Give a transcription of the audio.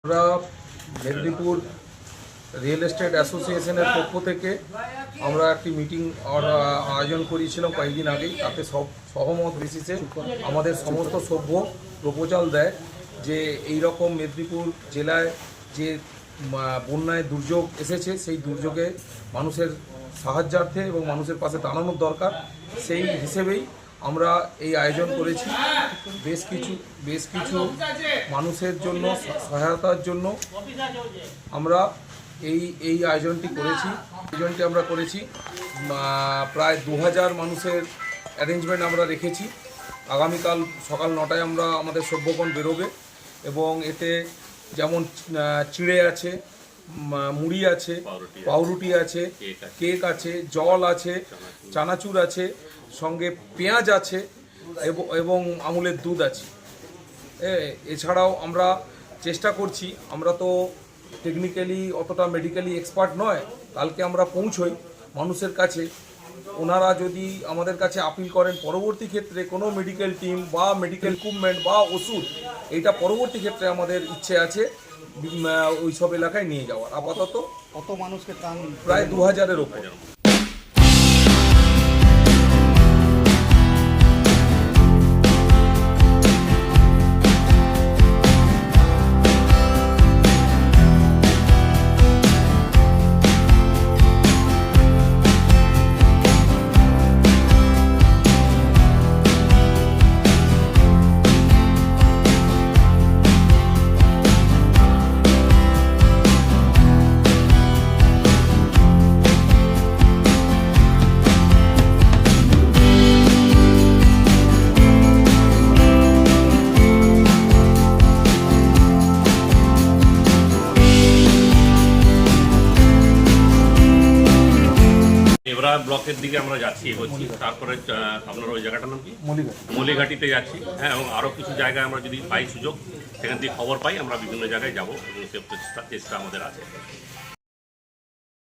আমরা Medinipur real estate অ্যাসোসিয়েশনের পক্ষ থেকে আমরা একটি মিটিং আয়োজন করেছিলাম কয়েকদিন আগেই। তাতে সহমত বেসিসে আমাদের সমস্ত সভ্য প্রপোজাল দেয় যে এই রকম মেদিনীপুর জেলায় যে বন্যায় দুর্যোগ এসেছে, সেই দুর্যোগে মানুষের সাহায্যার্থে এবং মানুষের পাশে দাঁড়ানোর দরকার, সেই হিসেবেই আমরা এই আয়োজন করেছি। বেশ কিছু মানুষের জন্য সহায়তার জন্য আমরা এই আয়োজনটি করেছি। প্রায় 2000 মানুষের অ্যারেঞ্জমেন্ট আমরা রেখেছি। আগামীকাল সকাল 9টায় আমরা আমাদের সভ্যগণ বেরোবে এবং এতে যেমন চিড়ে আছে, মুড়ি আছে, পাউরুটি আছে, কেক আছে, জল আছে, চানাচুর আছে, সঙ্গে পেঁয়াজ আছে এবং আমুলের দুধ আছে। এছাড়াও আমরা চেষ্টা করছি, আমরা তো টেকনিক্যালি অতটা মেডিকেলি এক্সপার্ট নয়, কালকে আমরা পৌঁছই মানুষের কাছে। ওনারা যদি আমাদের কাছে আপিল করেন পরবর্তী ক্ষেত্রে কোনো মেডিকেল টিম বা মেডিকেল ইকুইপমেন্ট বা ওষুধ, এইটা পরবর্তী ক্ষেত্রে আমাদের ইচ্ছে আছে ওই সব এলাকায় নিয়ে যাওয়ার। আপাতত কত মানুষকে ত্রাণ? প্রায় 2000-এর ওপর। এবরা ব্লকের দিকে আমরা যাচ্ছি, এগোচ্ছি। তারপরে আপনার ওই জায়গাটার নাম কি? মলিঘাটিতে যাচ্ছি। হ্যাঁ, এবং আরও কিছু জায়গায় আমরা যদি পাই সুযোগ, সেখান থেকে খবর পাই, আমরা বিভিন্ন জায়গায় যাব এবং সে চেষ্টা আমাদের আছে।